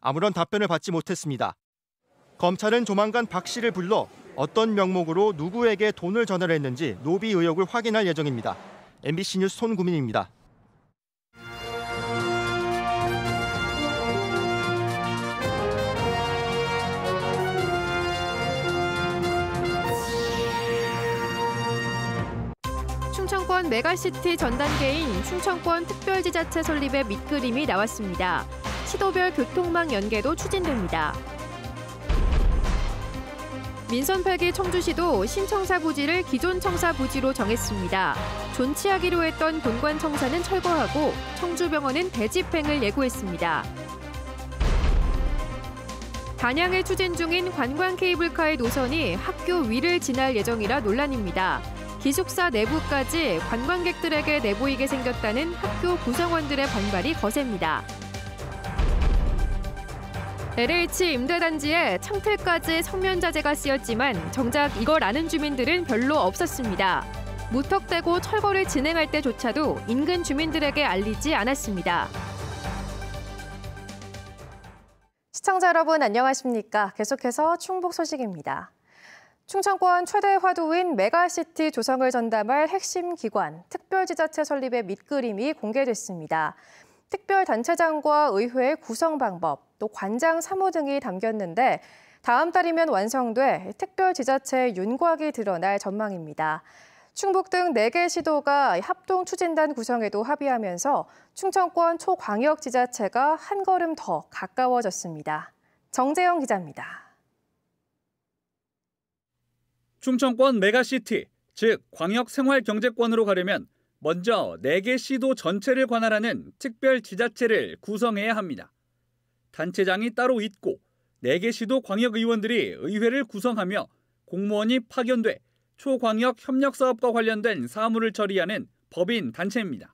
아무런 답변을 받지 못했습니다. 검찰은 조만간 박 씨를 불러 어떤 명목으로 누구에게 돈을 전달했는지 노비 의혹을 확인할 예정입니다. MBC 뉴스 손구민입니다. 충청권 메가시티 전 단계인 충청권 특별지자체 설립의 밑그림이 나왔습니다. 시도별 교통망 연계도 추진됩니다. 민선 8기 청주시도 신청사 부지를 기존 청사 부지로 정했습니다. 존치하기로 했던 본관 청사는 철거하고 청주병원은 대집행을 예고했습니다. 단양에 추진 중인 관광 케이블카의 노선이 학교 위를 지날 예정이라 논란입니다. 기숙사 내부까지 관광객들에게 내보이게 생겼다는 학교 구성원들의 반발이 거셉니다. LH 임대단지에 창틀까지 성면자재가 쓰였지만 정작 이걸 아는 주민들은 별로 없었습니다. 무턱대고 철거를 진행할 때조차도 인근 주민들에게 알리지 않았습니다. 시청자 여러분 안녕하십니까? 계속해서 충북 소식입니다. 충청권 최대 화두인 메가시티 조성을 전담할 핵심 기관, 특별지자체 설립의 밑그림이 공개됐습니다. 특별단체장과 의회 구성 방법, 또 관장 사무 등이 담겼는데 다음 달이면 완성돼 특별지자체의 윤곽이 드러날 전망입니다. 충북 등 4개 시도가 합동추진단 구성에도 합의하면서 충청권 초광역지자체가 한 걸음 더 가까워졌습니다. 정재영 기자입니다. 충청권 메가시티, 즉 광역생활경제권으로 가려면 먼저 4개 시도 전체를 관할하는 특별지자체를 구성해야 합니다. 단체장이 따로 있고 4개 시도 광역의원들이 의회를 구성하며 공무원이 파견돼 초광역 협력사업과 관련된 사무를 처리하는 법인 단체입니다.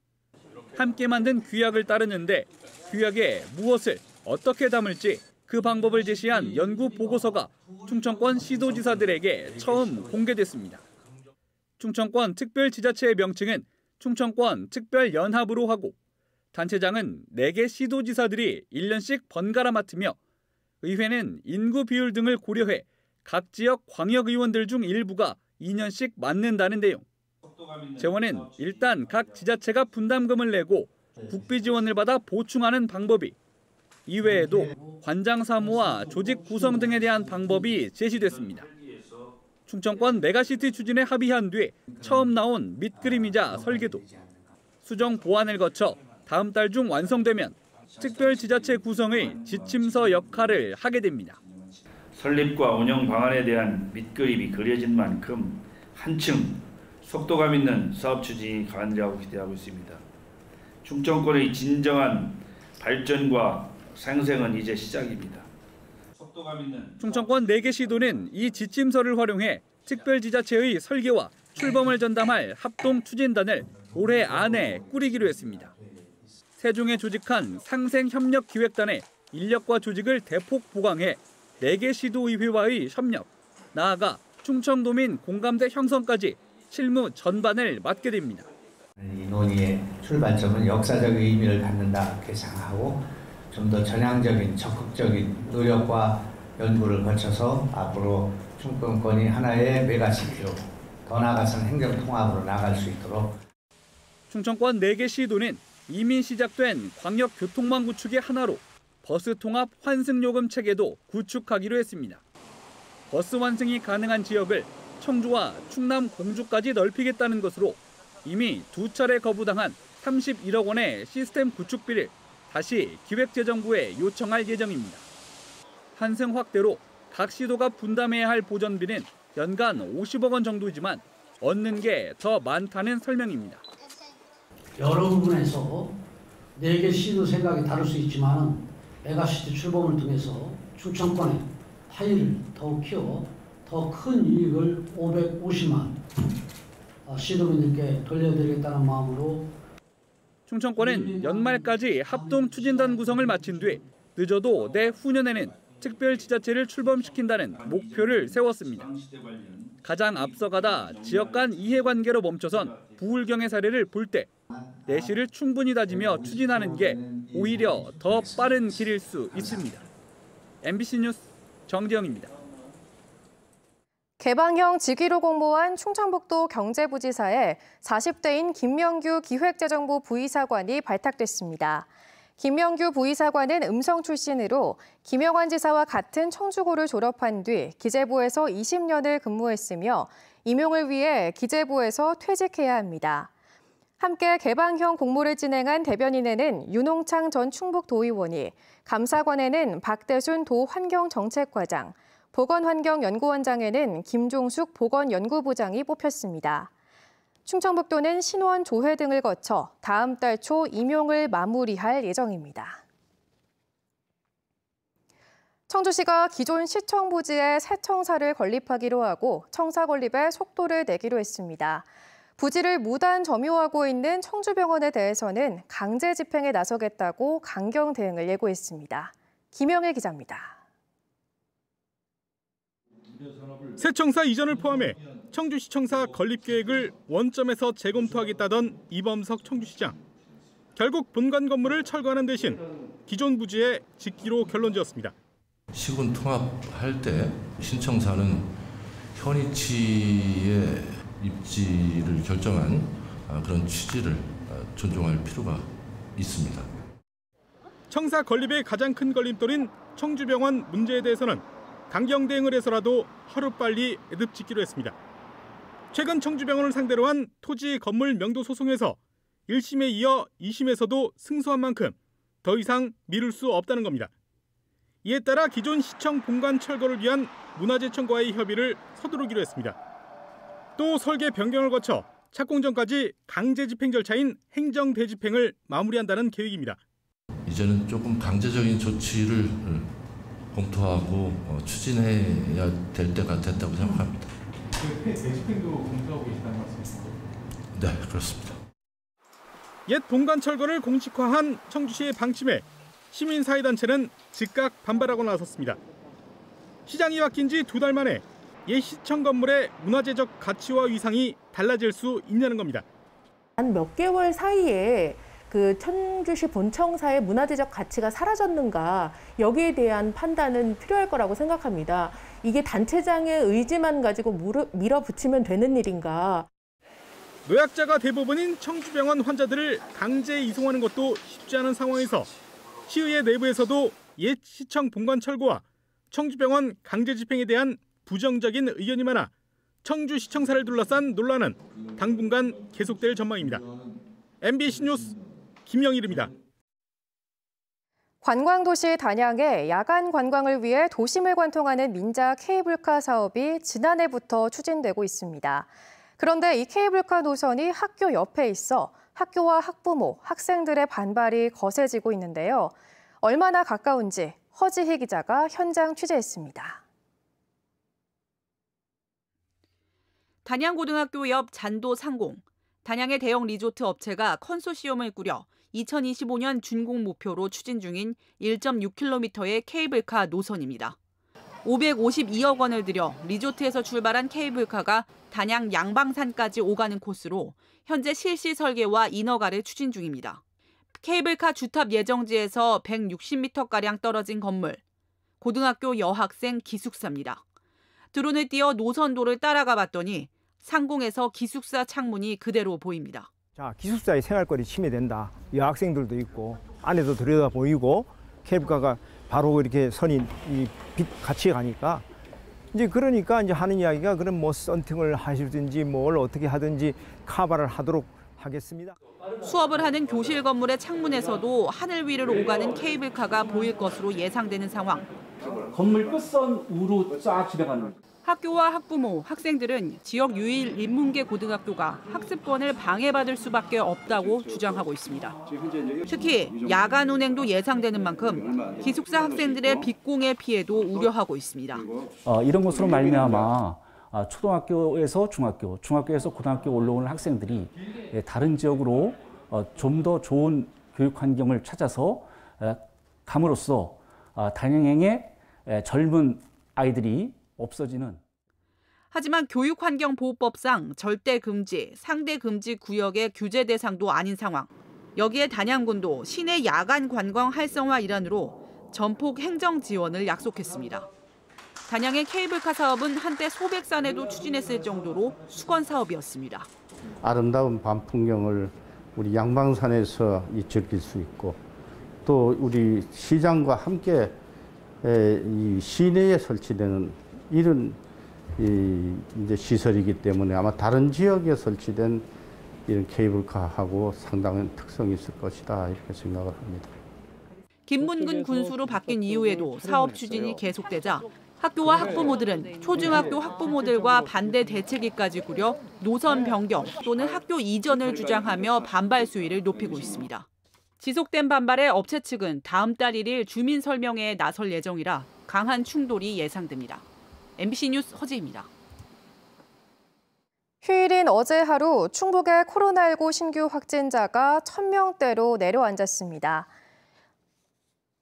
함께 만든 규약을 따르는데 규약에 무엇을 어떻게 담을지 그 방법을 제시한 연구 보고서가 충청권 시도지사들에게 처음 공개됐습니다. 충청권 특별지자체의 명칭은 충청권 특별연합으로 하고 단체장은 4개 시도지사들이 1년씩 번갈아 맡으며 의회는 인구 비율 등을 고려해 각 지역 광역의원들 중 일부가 2년씩 맡는다는 내용. 재원은 일단 각 지자체가 분담금을 내고 국비 지원을 받아 보충하는 방법이, 이외에도 관장 사무와 조직 구성 등에 대한 방법이 제시됐습니다. 충청권 메가시티 추진에 합의한 뒤 처음 나온 밑그림이자 설계도, 수정 보완을 거쳐 다음 달 중 완성되면 특별지자체 구성의 지침서 역할을 하게 됩니다. 설립과 운영 방안에 대한 밑그림이 그려진 만큼 한층 속도감 있는 사업 추진이 가능하리라고 기대하고 있습니다. 충청권의 진정한 발전과 상생은 이제 시작입니다. 충청권 4개 시도는 이 지침서를 활용해 특별지자체의 설계와 출범을 전담할 합동추진단을 올해 안에 꾸리기로 했습니다. 세종에 조직한 상생협력기획단의 인력과 조직을 대폭 보강해 4개 시도의회와의 협력, 나아가 충청도민 공감대 형성까지 실무 전반을 맡게 됩니다. 이 논의의 출발점은 역사적 의미를 갖는다 이렇게 생각하고 좀 더 전향적인 적극적인 노력과 연구를 거쳐서 앞으로 충청권이 하나의 메가시티로 더 나아가서는 행정통합으로 나갈 수 있도록. 충청권 4개 시도는 이미 시작된 광역교통망 구축의 하나로 버스 통합 환승요금 체계도 구축하기로 했습니다. 버스 환승이 가능한 지역을 청주와 충남 공주까지 넓히겠다는 것으로 이미 2차례 거부당한 31억 원의 시스템 구축비를 다시 기획재정부에 요청할 예정입니다. 환승 확대로 각 시도가 분담해야 할 보전비는 연간 50억 원 정도이지만 얻는 게 더 많다는 설명입니다. 여러 부분에서 4개 시도 생각이 다를 수 있지만 메가시티 출범을 통해서 충청권의 파이를 더욱 키워 더 큰 이익을 550만 시도민들께 돌려드리겠다는 마음으로 충청권은 연말까지 합동추진단 구성을 마친 뒤 늦어도 내후년에는 특별지자체를 출범시킨다는 목표를 세웠습니다. 가장 앞서가다 지역 간 이해관계로 멈춰선 부울경의 사례를 볼 때 내실을 충분히 다지며 추진하는 게 오히려 더 빠른 길일 수 있습니다. MBC 뉴스 정지영입니다. 개방형 직위로 공모한 충청북도 경제부지사에 40대인 김명규 기획재정부 부의사관이 발탁됐습니다. 김명규 부의사관은 음성 출신으로 김영환 지사와 같은 청주고를 졸업한 뒤 기재부에서 20년을 근무했으며 임용을 위해 기재부에서 퇴직해야 합니다. 함께 개방형 공모를 진행한 대변인에는 윤홍창 전 충북도의원이, 감사관에는 박대순 도환경정책과장, 보건환경연구원장에는 김종숙 보건연구부장이 뽑혔습니다. 충청북도는 신원 조회 등을 거쳐 다음 달 초 임용을 마무리할 예정입니다. 청주시가 기존 시청 부지에 새 청사를 건립하기로 하고 청사 건립에 속도를 내기로 했습니다. 부지를 무단 점유하고 있는 청주병원에 대해서는 강제 집행에 나서겠다고 강경 대응을 예고했습니다. 김영일 기자입니다. 새 청사 이전을 포함해 청주시청사 건립 계획을 원점에서 재검토하겠다던 이범석 청주시장. 결국 본관 건물을 철거하는 대신 기존 부지에 짓기로 결론지었습니다. 시군 통합할 때 신청사는 현위치의 입지를 결정한 그런 취지를 존중할 필요가 있습니다. 청사 건립의 가장 큰 걸림돌인 청주병원 문제에 대해서는 강경 대응을 해서라도 하루빨리 애듭 짓기로 했습니다. 최근 청주병원을 상대로 한 토지 건물 명도 소송에서 1심에 이어 2심에서도 승소한 만큼 더 이상 미룰 수 없다는 겁니다. 이에 따라 기존 시청 본관 철거를 위한 문화재청과의 협의를 서두르기로 했습니다. 또 설계 변경을 거쳐 착공 전까지 강제 집행 절차인 행정 대집행을 마무리한다는 계획입니다. 이제는 조금 강제적인 조치를 검토하고 추진해야 될 때가 됐다고 생각합니다. 대집행도 검토하고 있다는 말씀이신가요? 네, 그렇습니다. 옛 본관 철거를 공식화한 청주시의 방침에 시민사회단체는 즉각 반발하고 나섰습니다. 시장이 바뀐 지 2달 만에 옛 시청 건물의 문화재적 가치와 위상이 달라질 수 있냐는 겁니다. 한 몇 개월 사이에 그 청주시 본청사의 문화재적 가치가 사라졌는가, 여기에 대한 판단은 필요할 거라고 생각합니다. 이게 단체장의 의지만 가지고 밀어붙이면 되는 일인가. 노약자가 대부분인 청주병원 환자들을 강제 이송하는 것도 쉽지 않은 상황에서 시의회 내부에서도 옛 시청 본관 철거와 청주병원 강제 집행에 대한 부정적인 의견이 많아 청주시청사를 둘러싼 논란은 당분간 계속될 전망입니다. MBC 뉴스 김영일입니다. 관광도시 단양에 야간 관광을 위해 도심을 관통하는 민자 케이블카 사업이 지난해부터 추진되고 있습니다. 그런데 이 케이블카 노선이 학교 옆에 있어 학교와 학부모, 학생들의 반발이 거세지고 있는데요. 얼마나 가까운지 허지희 기자가 현장 취재했습니다. 단양고등학교 옆 잔도 상공. 단양의 대형 리조트 업체가 컨소시엄을 꾸려 2025년 준공 목표로 추진 중인 1.6km의 케이블카 노선입니다. 552억 원을 들여 리조트에서 출발한 케이블카가 단양 양방산까지 오가는 코스로 현재 실시 설계와 인허가를 추진 중입니다. 케이블카 주탑 예정지에서 160m가량 떨어진 건물. 고등학교 여학생 기숙사입니다. 드론을 띄워 노선도를 따라가 봤더니 상공에서 기숙사 창문이 그대로 보입니다. 자, 기숙사의 생활권이 침해된다. 여학생들도 있고 안에도 들여다 보이고 케이블카가 바로 이렇게 선이 빛 같이 가니까 이제 그러니까 이제 하는 이야기가 그럼 뭐 썬팅을 하시든지 뭘 어떻게 하든지 카바를 하도록 하겠습니다. 수업을 하는 교실 건물의 창문에서도 하늘 위를 오가는 케이블카가 보일 것으로 예상되는 상황. 건물 끝선 우로 쫙 지나가는. 학교와 학부모, 학생들은 지역 유일 인문계 고등학교가 학습권을 방해받을 수밖에 없다고 주장하고 있습니다. 특히 야간 운행도 예상되는 만큼 기숙사 학생들의 빗공해 피해도 우려하고 있습니다. 이런 것으로 말미암아 초등학교에서 중학교, 중학교에서 고등학교 올라오는 학생들이 다른 지역으로 좀 더 좋은 교육 환경을 찾아서 감으로써 단양행의 젊은 아이들이 없어지는. 하지만 교육환경보호법상 절대 금지, 상대 금지 구역의 규제 대상도 아닌 상황. 여기에 단양군도 시내 야간 관광 활성화 일환으로 전폭 행정 지원을 약속했습니다. 단양의 케이블카 사업은 한때 소백산에도 추진했을 정도로 수건 사업이었습니다. 아름다운 밤 풍경을 우리 양방산에서 즐길 수 있고 또 우리 시장과 함께 이 시내에 설치되는 이런 이제 시설이기 때문에 아마 다른 지역에 설치된 이런 케이블카하고 상당한 특성이 있을 것이다 이렇게 생각을 합니다. 김문근 군수로 바뀐 이후에도 사업 추진이 계속되자 학교와 학부모들은 초중학교 학부모들과 반대 대책위까지 꾸려 노선 변경 또는 학교 이전을 주장하며 반발 수위를 높이고 있습니다. 지속된 반발에 업체 측은 다음 달 1일 주민 설명회에 나설 예정이라 강한 충돌이 예상됩니다. MBC 뉴스 허지입니다. 휴일인 어제 하루 충북의 코로나19 신규 확진자가 1000명대로 내려앉았습니다.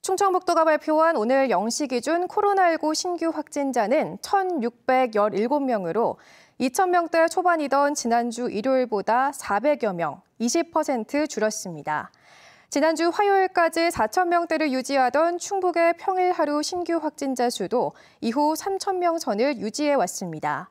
충청북도가 발표한 오늘 0시 기준 코로나19 신규 확진자는 1,617명으로 2,000명대 초반이던 지난주 일요일보다 400여 명, 20% 줄었습니다. 지난주 화요일까지 4,000명대를 유지하던 충북의 평일 하루 신규 확진자 수도 이후 3,000명 선을 유지해 왔습니다.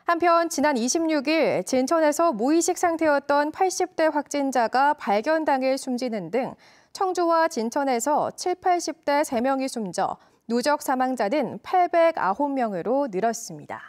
한편 지난 26일 진천에서 무의식 상태였던 80대 확진자가 발견 당일 숨지는 등 청주와 진천에서 70, 80대 3명이 숨져 누적 사망자는 809명으로 늘었습니다.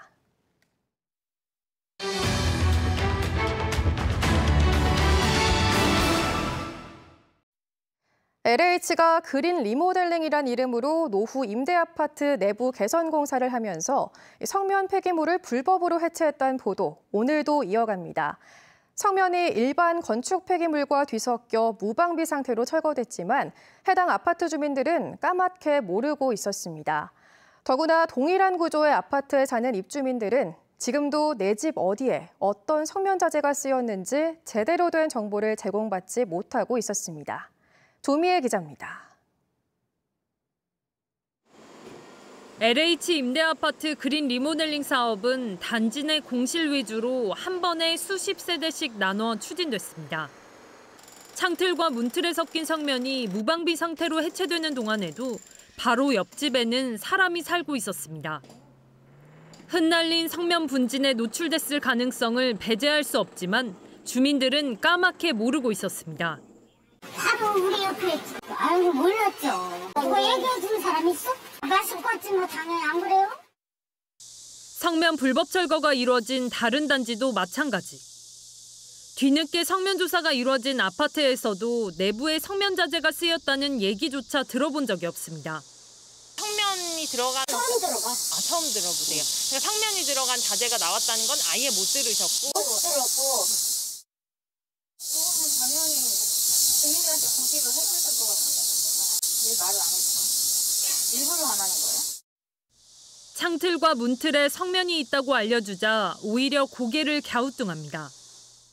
LH가 그린 리모델링이란 이름으로 노후 임대아파트 내부 개선 공사를 하면서 성면 폐기물을 불법으로 해체했다는 보도, 오늘도 이어갑니다. 성면이 일반 건축 폐기물과 뒤섞여 무방비 상태로 철거됐지만 해당 아파트 주민들은 까맣게 모르고 있었습니다. 더구나 동일한 구조의 아파트에 사는 입주민들은 지금도 내 집 어디에 어떤 성면 자재가 쓰였는지 제대로 된 정보를 제공받지 못하고 있었습니다. 조미애 기자입니다. LH 임대아파트 그린 리모델링 사업은 단지 내 공실 위주로 한 번에 수십 세대씩 나눠 추진됐습니다. 창틀과 문틀에 섞인 성면이 무방비 상태로 해체되는 동안에도 바로 옆집에는 사람이 살고 있었습니다. 흩날린 성면 분진에 노출됐을 가능성을 배제할 수 없지만 주민들은 까맣게 모르고 있었습니다. 바로 우리 옆에 아이고 몰랐죠. 이거 얘기해 준 사람 있어? 말씀 껐지 뭐 당연히 안 그래요? 성면 불법 철거가 이루어진 다른 단지도 마찬가지. 뒤늦게 성면 조사가 이루어진 아파트에서도 내부에 성면 자재가 쓰였다는 얘기조차 들어본 적이 없습니다. 성면이 들어간 처음 들어봐. 처음 들어보세요. 그러니까 성면이 들어간 자재가 나왔다는 건 아예 못 들으셨고. 못 들었고. 그거는 당연히 주민들한테 공식을 해줬을 것 같아요. 왜 말을 안 했어? 일부러 안 하는 거예요? 창틀과 문틀에 성면이 있다고 알려주자 오히려 고개를 갸우뚱합니다.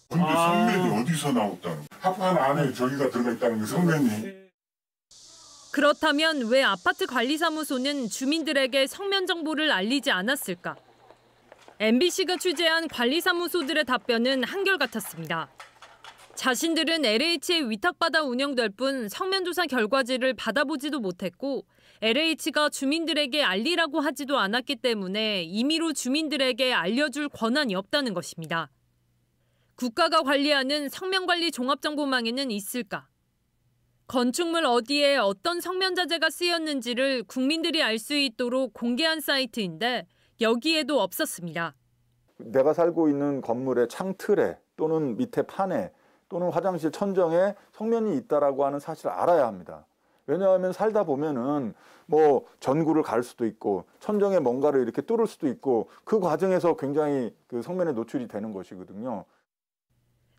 근데 성면이 어디서 나왔다는 거야? 합판 안에 저기가 들어가 있다는 게 성면이. 그렇다면 왜 아파트 관리사무소는 주민들에게 성면 정보를 알리지 않았을까? MBC가 취재한 관리사무소들의 답변은 한결같았습니다. 자신들은 LH에 위탁받아 운영될 뿐 성면조사 결과지를 받아보지도 못했고 LH가 주민들에게 알리라고 하지도 않았기 때문에 임의로 주민들에게 알려줄 권한이 없다는 것입니다. 국가가 관리하는 성면관리 종합정보망에는 있을까? 건축물 어디에 어떤 성면 자재가 쓰였는지를 국민들이 알 수 있도록 공개한 사이트인데 여기에도 없었습니다. 내가 살고 있는 건물의 창틀에 또는 밑에 판에 또는 화장실 천정에 성면이 있다라고 하는 사실을 알아야 합니다. 왜냐하면 살다 보면은 뭐 전구를 갈 수도 있고 천정에 뭔가를 이렇게 뚫을 수도 있고 그 과정에서 굉장히 그 성면에 노출이 되는 것이거든요.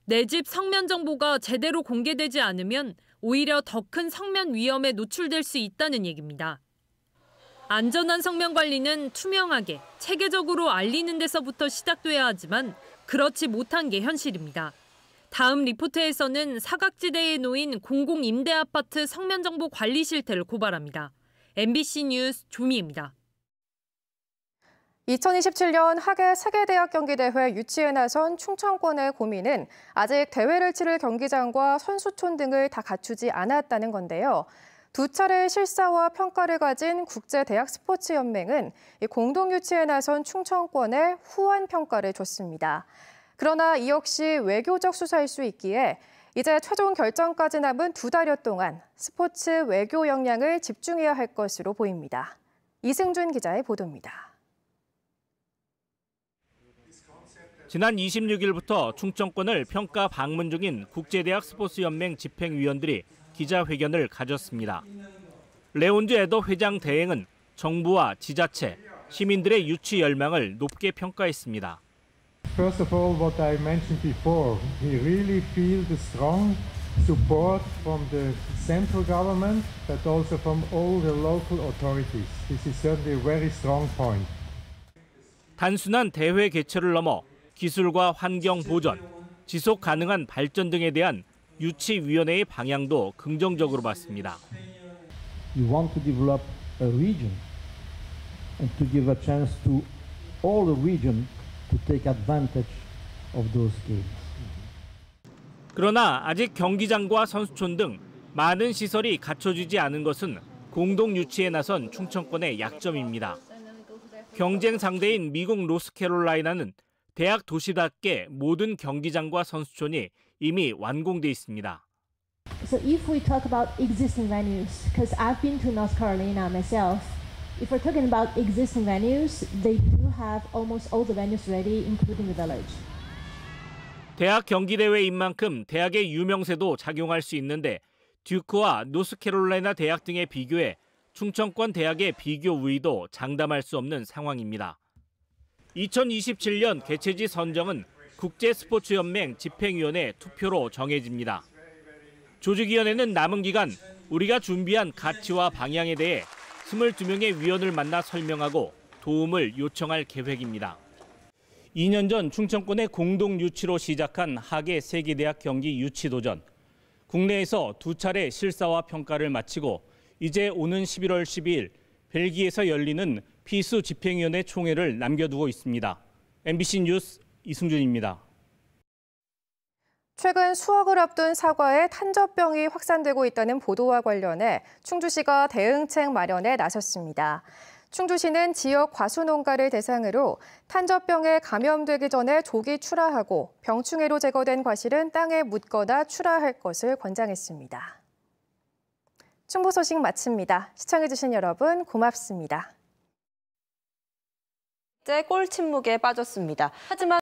내 집 성면 정보가 제대로 공개되지 않으면 오히려 더 큰 성면 위험에 노출될 수 있다는 얘기입니다. 안전한 성면 관리는 투명하게, 체계적으로 알리는 데서부터 시작돼야 하지만 그렇지 못한 게 현실입니다. 다음 리포트에서는 사각지대에 놓인 공공임대아파트 성면정보 관리 실태를 고발합니다. MBC 뉴스 조미입니다. 2027년 하계 세계대학 경기대회 유치에 나선 충청권의 고민은 아직 대회를 치를 경기장과 선수촌 등을 다 갖추지 않았다는 건데요. 두 차례 실사와 평가를 가진 국제대학스포츠연맹은 공동 유치에 나선 충청권에 후한 평가를 줬습니다. 그러나 이 역시 외교적 수사일 수 있기에 이제 최종 결정까지 남은 2달여 동안 스포츠 외교 역량을 집중해야 할 것으로 보입니다. 이승준 기자의 보도입니다. 지난 26일부터 충청권을 평가 방문 중인 국제대학스포츠연맹 집행위원들이 기자회견을 가졌습니다. 레온즈 에더 회장 대행은 정부와 지자체, 시민들의 유치 열망을 높게 평가했습니다. First of all, what I mentioned before, we really feel the strong support from the central government, but also from all the local authorities. This is certainly a very strong point. 단순한 대회 개최를 넘어 기술과 환경 보전, 지속 가능한 발전 등에 대한 유치위원회의 방향도 긍정적으로 봤습니다. We want to develop a region and to give a chance to all the region to take advantage of those games. 그러나 아직 경기장과 선수촌 등 많은 시설이 갖춰지지 않은 것은 공동 유치에 나선 충청권의 약점입니다. 경쟁 상대인 미국 노스캐롤라이나는 대학 도시답게 모든 경기장과 선수촌이 이미 완공돼 있습니다. So if we talk about existing venues, because I've been to North Carolina myself, if we're talking about existing venues, they do have almost all the venues ready, including the village. 대학 경기대회인 만큼 대학의 유명세도 작용할 수 있는데 듀크와 노스캐롤라이나 대학 등에 비교해 충청권 대학의 비교 우위도 장담할 수 없는 상황입니다. 2027년 개최지 선정은 국제스포츠연맹 집행위원회 투표로 정해집니다. 조직위원회는 남은 기간 우리가 준비한 가치와 방향에 대해 22명의 위원을 만나 설명하고 도움을 요청할 계획입니다. 2년 전 충청권의 공동 유치로 시작한 하계 세계대학 경기 유치 도전. 국내에서 2차례 실사와 평가를 마치고 이제 오는 11월 12일 벨기에에서 열리는 피수 집행위원회 총회를 남겨두고 있습니다. MBC 뉴스 이승준입니다. 최근 수확을 앞둔 사과에 탄저병이 확산되고 있다는 보도와 관련해 충주시가 대응책 마련에 나섰습니다. 충주시는 지역 과수농가를 대상으로 탄저병에 감염되기 전에 조기 출하하고 병충해로 제거된 과실은 땅에 묻거나 출하할 것을 권장했습니다. 충북 소식 마칩니다. 시청해주신 여러분 고맙습니다. 골 침묵에 빠졌습니다. 하지만